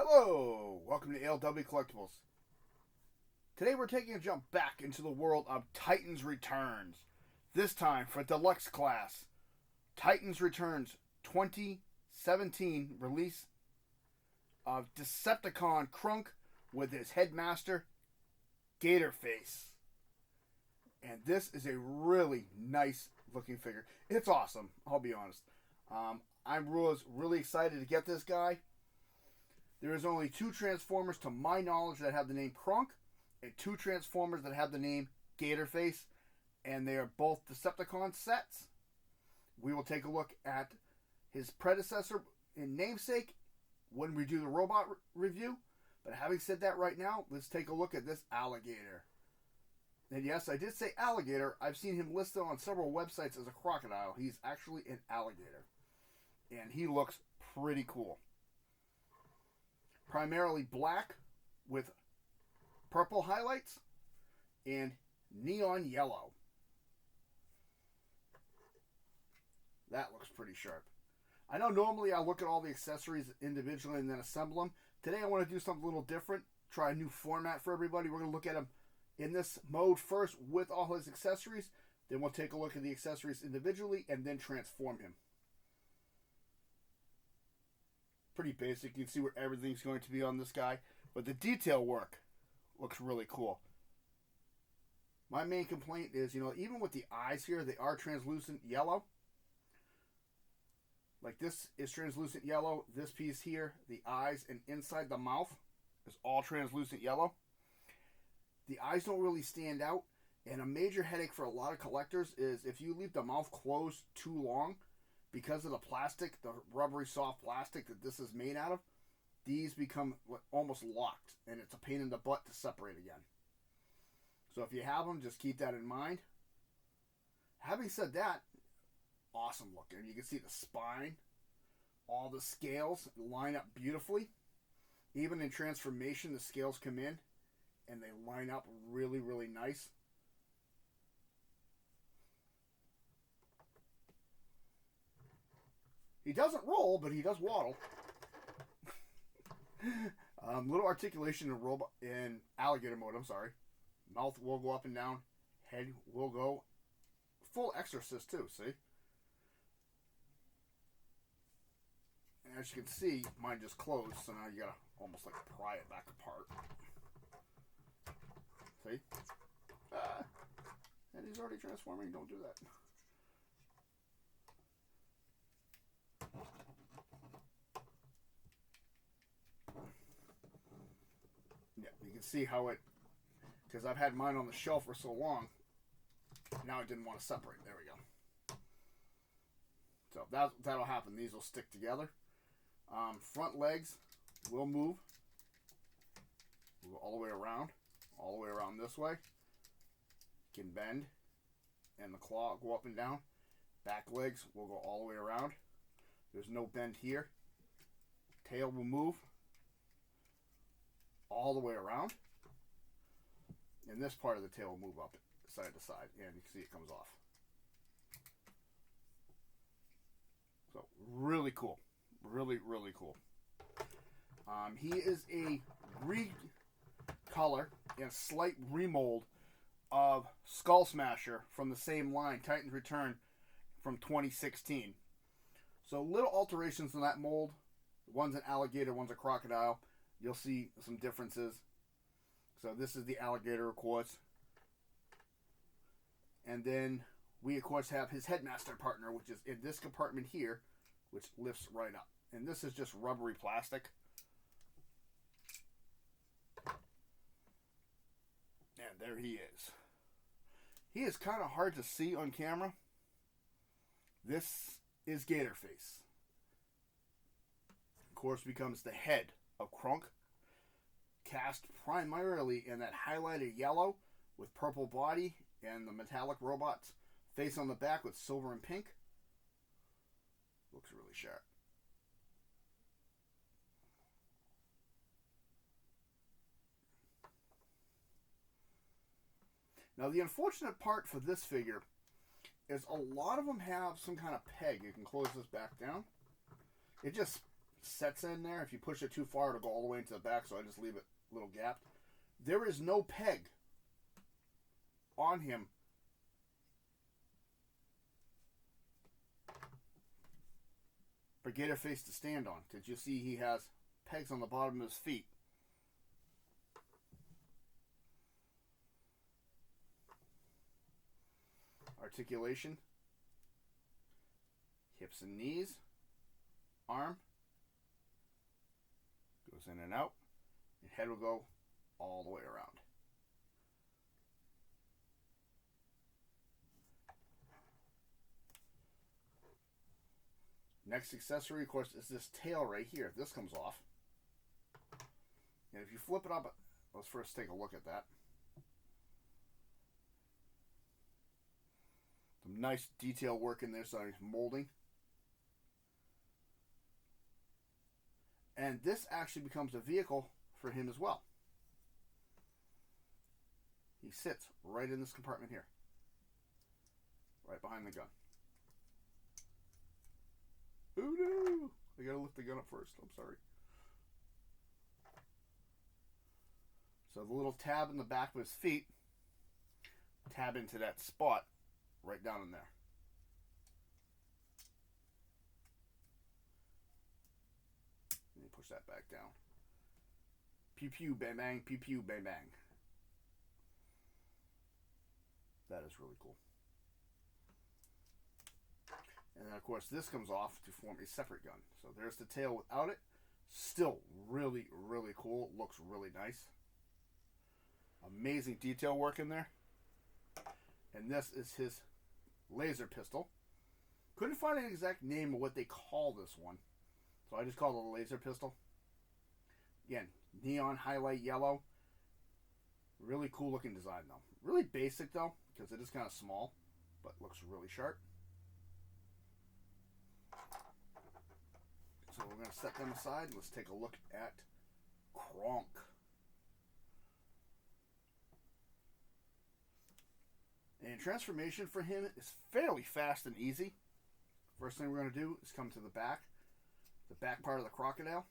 Hello, welcome to ALW Collectibles. Today we're taking a jump back into the world of Titans Returns. This time for Deluxe class. Titans Returns 2017 release of Decepticon Kronk with his headmaster Gatorface. And this is a really nice looking figure. It's awesome, I'll be honest. I was really excited to get this guy. There is only 2 Transformers to my knowledge that have the name Kronk, and 2 Transformers that have the name Gatorface, and they are both Decepticon sets. We will take a look at his predecessor in namesake when we do the robot review. But having said that right now, let's take a look at this alligator. And yes, I did say alligator. I've seen him listed on several websites as a crocodile. He's actually an alligator. And he looks pretty cool. Primarily black with purple highlights and neon yellow. That looks pretty sharp. I know normally I look at all the accessories individually and then assemble them. Today I want to do something a little different. Try a new format for everybody. We're going to look at him in this mode first with all his accessories. Then we'll take a look at the accessories individually and then transform him. Pretty basic. You can see where everything's going to be on this guy. But the detail work looks really cool. My main complaint is, even with the eyes here, they are translucent yellow. Like this is translucent yellow. This piece here, the eyes and inside the mouth is all translucent yellow. The eyes don't really stand out. And a major headache for a lot of collectors is if you leave the mouth closed too long, because of the plastic, the rubbery soft plastic that this is made out of, these become almost locked, and it's a pain in the butt to separate again. So if you have them, just keep that in mind. Having said that, awesome looking. You can see the spine, all the scales line up beautifully. Even in transformation, the scales come in, and they line up really, really nice. He doesn't roll, but he does waddle. Little articulation in alligator mode. I'm sorry. Mouth will go up and down. Head will go full exorcist too. See? And as you can see, mine just closed, so now you gotta almost like pry it back apart. See? And he's already transforming. Don't do that. Yeah, you can see how it, because I've had mine on the shelf for so long, now I didn't want to separate. There we go. So that'll happen. These will stick together. Front legs will move. We'll go all the way around this way. Can bend, and the claw go up and down. Back legs will go all the way around. There's no bend here. Tail will move all the way around. And this part of the tail will move up side to side. And you can see it comes off. So really cool. Really, really cool. He is a recolor and slight remold of Skull Smasher from the same line, Titans Return from 2016. So little alterations in that mold. One's an alligator, one's a crocodile. You'll see some differences. So this is the alligator, of course. And then we, of course, have his headmaster partner, which is in this compartment here, which lifts right up. And this is just rubbery plastic. And there he is. He is kind of hard to see on camera. This is Gatorface. Of course, becomes the head of Kronk, cast primarily in that highlighted yellow with purple body and the metallic robot's face on the back with silver and pink. Looks really sharp. Now, the unfortunate part for this figure is a lot of them have some kind of peg. You can close this back down. It just sets in there. If you push it too far, it'll go all the way into the back, so I just leave it a little gapped. There is no peg on him for Gatorface to stand on. Did you see he has pegs on the bottom of his feet? Articulation, hips and knees, arm, goes in and out, and head will go all the way around. Next accessory, of course, is this tail right here. This comes off. And if you flip it up, let's first take a look at that. Some nice detail work in there, so he's molding. And this actually becomes a vehicle for him as well. He sits right in this compartment here. Right behind the gun. Oh no! I gotta lift the gun up first. I'm sorry. So the little tab in the back of his feet tab into that spot right down in there. And you push that back down. Pew pew bang bang, pew pew bang bang. That is really cool. And then, of course, this comes off to form a separate gun. So there's the tail without it. Still really, really cool. Looks really nice. Amazing detail work in there. And this is his laser pistol. Couldn't find an exact name of what they call this one. So I just call it a laser pistol. Again, neon highlight yellow. Really cool looking design though. Really basic though, because it is kind of small. But looks really sharp. So we're going to set them aside. Let's take a look at Kronk. And transformation for him is fairly fast and easy. First thing we're going to do is come to the back part of the crocodile.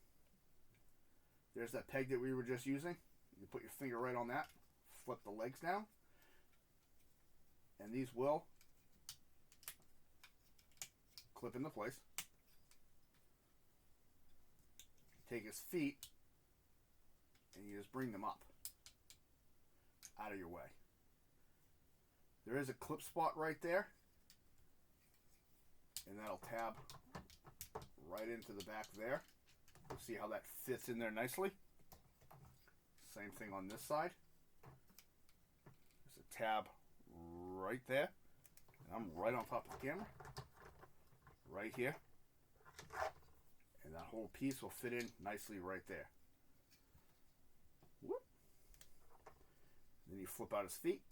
There's that peg that we were just using. You put your finger right on that, flip the legs down, and these will clip into place. Take his feet and you just bring them up out of your way. There is a clip spot right there, and that'll tab right into the back there. You'll see how that fits in there nicely. Same thing on this side. There's a tab right there, and I'm right on top of the camera, right here. And that whole piece will fit in nicely right there. Whoop. Then you flip out his feet.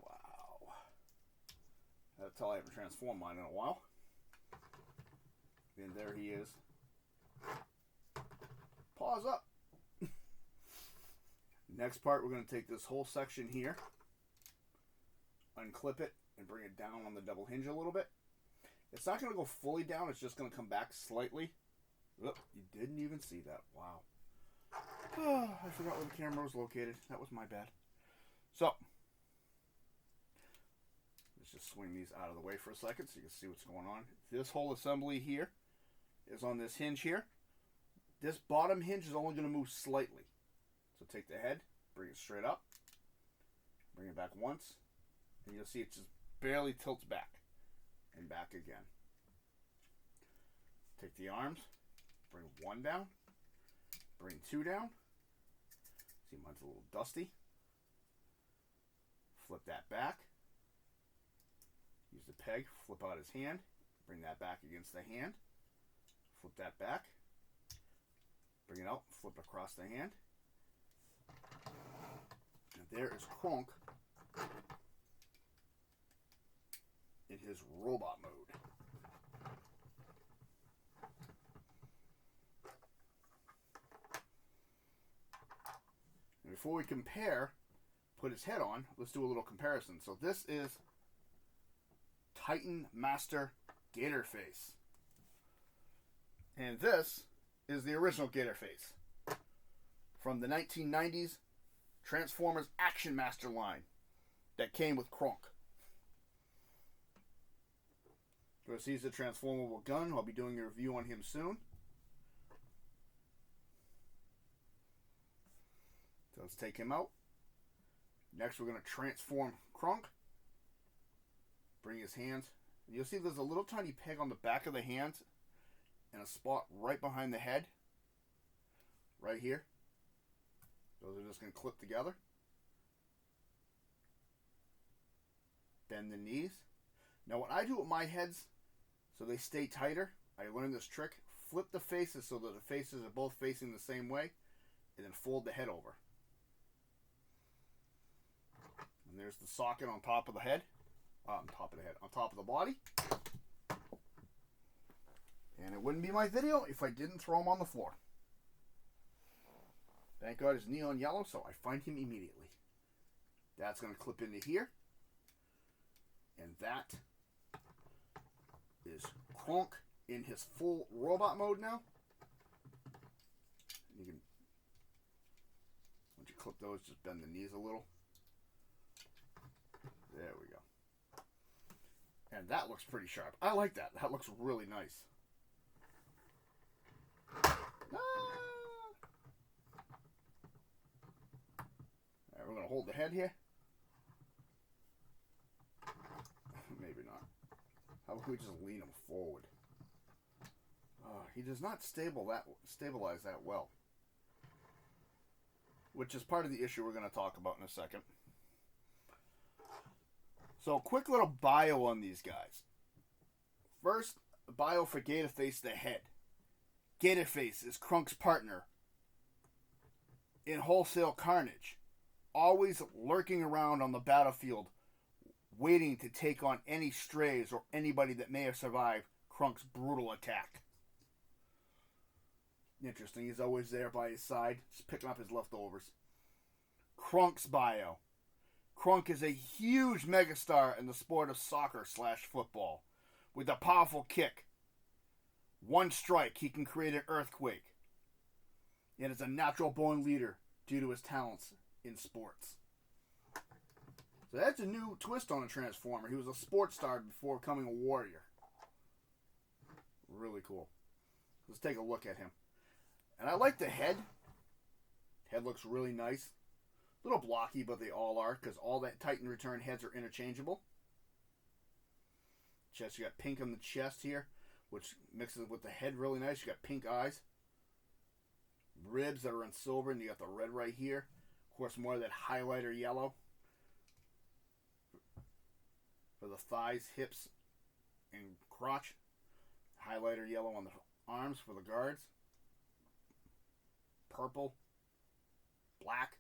Wow. That's how I haven't transformed mine in a while. And there he is. Paws up. Next part, we're going to take this whole section here, unclip it, and bring it down on the double hinge a little bit. It's not going to go fully down. It's just going to come back slightly. Oop, you didn't even see that. Wow. Oh, I forgot where the camera was located. That was my bad. So, let's just swing these out of the way for a second so you can see what's going on. This whole assembly here is on this hinge here. This bottom hinge is only going to move slightly. So take the head, bring it straight up, bring it back once, and you'll see it just barely tilts back and back again. Take the arms, bring one down, bring two down. See, mine's a little dusty. Flip that back. Use the peg, flip out his hand, bring that back against the hand. Flip that back. Bring it out, flip across the hand. And there is Kronk in his robot mode. And before we compare, put his head on, let's do a little comparison. So this is Titan Master Gatorface. And this is the original Gatorface from the 1990s Transformers Action Master line that came with Kronk. Of course, he's a transformable gun. I'll be doing a review on him soon. So let's take him out. Next, we're going to transform Kronk. Bring his hands. You'll see there's a little tiny peg on the back of the hands and a spot right behind the head. Right here. Those are just going to clip together. Bend the knees. Now what I do with my heads, so they stay tighter, I learned this trick. Flip the faces so that the faces are both facing the same way, and then fold the head over. And there's the socket on top of the head. On top of the body. And it wouldn't be my video if I didn't throw him on the floor. Thank God it's neon yellow, so I find him immediately. That's going to clip into here. And that is Kronk in his full robot mode now. You can, once you clip those, just bend the knees a little. There we go. And that looks pretty sharp. I like that. That looks really nice. Alright, we're going to hold the head here. Maybe not. How about we just lean him forward? He does not stabilize that well. Which is part of the issue we're going to talk about in a second. So, quick little bio on these guys. First, bio for Gatorface the head. Gatorface is Kronk's partner in wholesale carnage. Always lurking around on the battlefield, waiting to take on any strays or anybody that may have survived Kronk's brutal attack. Interesting, he's always there by his side, just picking up his leftovers. Kronk's bio. Kronk is a huge megastar in the sport of soccer/football. With a powerful kick. One strike, he can create an earthquake. And is a natural born leader due to his talents in sports. So that's a new twist on a Transformer. He was a sports star before becoming a warrior. Really cool. Let's take a look at him. And I like the head. Head looks really nice. A little blocky, but they all are, because all that Titan Return heads are interchangeable. Chest, you got pink on the chest here, which mixes with the head really nice. You got pink eyes. Ribs that are in silver, and you got the red right here. Of course, more of that highlighter yellow for the thighs, hips, and crotch. Highlighter yellow on the arms for the guards. Purple. Black.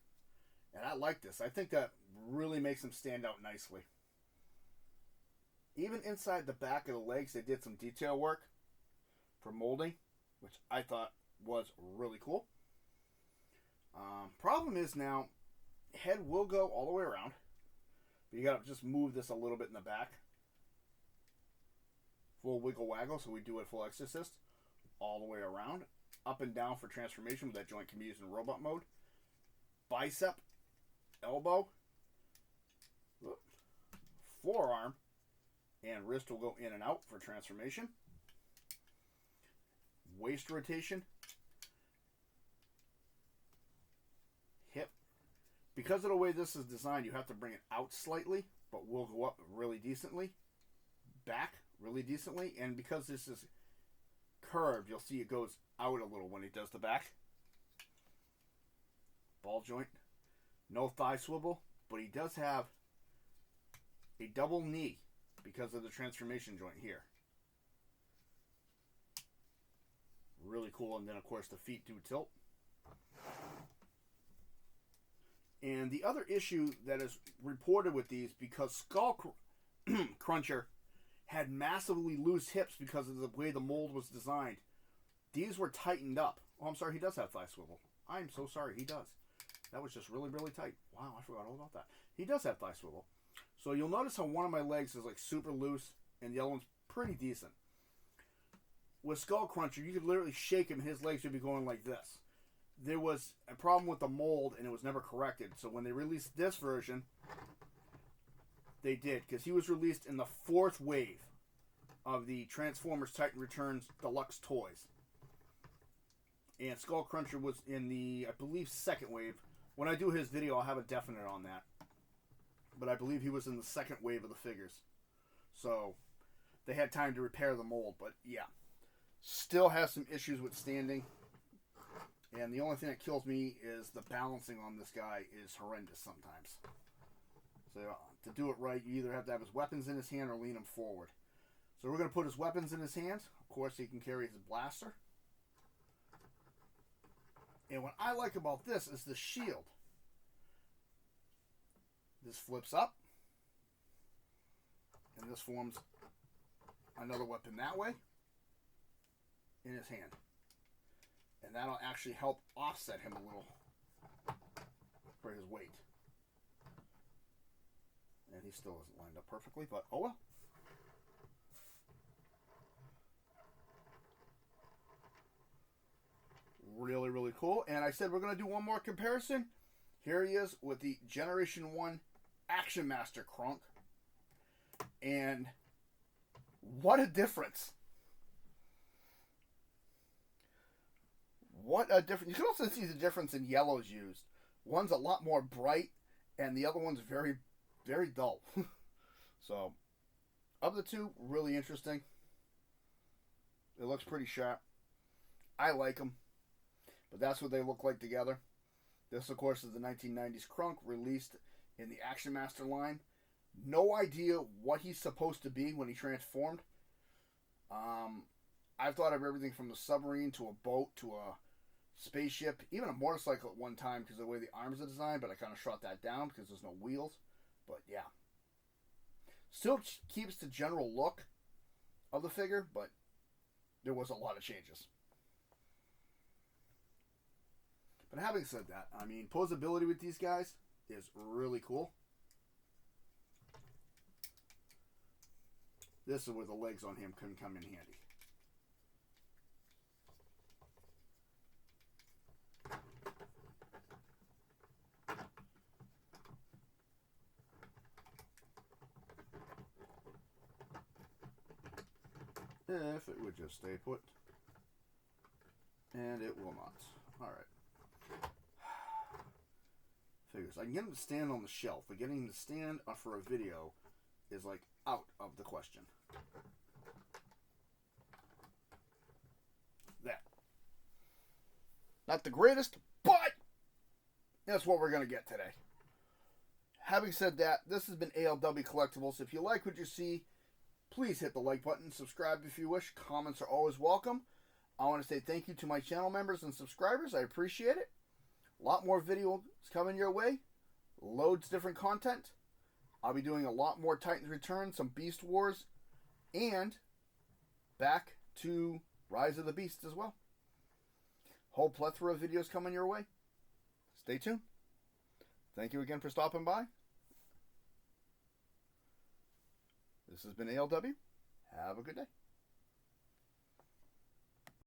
And I like this. I think that really makes them stand out nicely. Even inside the back of the legs, they did some detail work for molding, which I thought was really cool. Problem is now, head will go all the way around. But you got to just move this a little bit in the back. Full wiggle waggle, so we do it full exorcist. All the way around. Up and down for transformation, with that joint can be used in robot mode. Bicep. Elbow, forearm, and wrist will go in and out for transformation. Waist rotation, hip. Because of the way this is designed, you have to bring it out slightly, but will go up really decently. Back really decently, and because this is curved, you'll see it goes out a little when it does the back. Ball joint. No thigh swivel, but he does have a double knee because of the transformation joint here. Really cool. And then, of course, the feet do tilt. And the other issue that is reported with these, because Skull Cruncher had massively loose hips because of the way the mold was designed, these were tightened up. Oh, I'm sorry, he does have thigh swivel. I'm so sorry, he does. That was just really, really tight. Wow, I forgot all about that. He does have thigh swivel. So you'll notice how one of my legs is like super loose and the other one's pretty decent. With Skull Cruncher, you could literally shake him and his legs would be going like this. There was a problem with the mold and it was never corrected. So when they released this version, they did, because he was released in the 4th wave of the Transformers Titan Returns Deluxe toys. And Skull Cruncher was in the, I believe, 2nd wave. When I do his video, I'll have a definite on that. But I believe he was in the 2nd wave of the figures. So they had time to repair the mold. But yeah, still has some issues with standing. And the only thing that kills me is the balancing on this guy is horrendous sometimes. So to do it right, you either have to have his weapons in his hand or lean him forward. So we're going to put his weapons in his hands. Of course, he can carry his blaster. And what I like about this is the shield. This flips up. And this forms another weapon that way in his hand. And that'll actually help offset him a little for his weight. And he still isn't lined up perfectly, but oh well. Really, really cool. And I said we're going to do one more comparison. Here he is with the Generation 1 Action Master Kronk. And what a difference. What a difference. You can also see the difference in yellows used. One's a lot more bright, and the other one's very, very dull. So, of the two, really interesting. It looks pretty sharp. I like them. But that's what they look like together. This, of course, is the 1990s Kronk, released in the Action Master line. No idea what he's supposed to be when he transformed. I've thought of everything from a submarine to a boat to a spaceship, even a motorcycle at one time because of the way the arms are designed, but I kind of shot that down because there's no wheels. But yeah. Still keeps the general look of the figure, but there was a lot of changes. But having said that, I mean, posability with these guys is really cool. This is where the legs on him can come in handy. If it would just stay put. And it will not. Alright. Figures. I can get him to stand on the shelf, but getting him to stand for a video is like out of the question. That. Not the greatest, but that's what we're going to get today. Having said that, this has been ALW Collectibles. If you like what you see, please hit the like button. Subscribe if you wish. Comments are always welcome. I want to say thank you to my channel members and subscribers. I appreciate it. A lot more videos coming your way. Loads different content. I'll be doing a lot more Titans Return, some Beast Wars, and back to Rise of the Beasts as well. Whole plethora of videos coming your way. Stay tuned. Thank you again for stopping by. This has been ALW. Have a good day.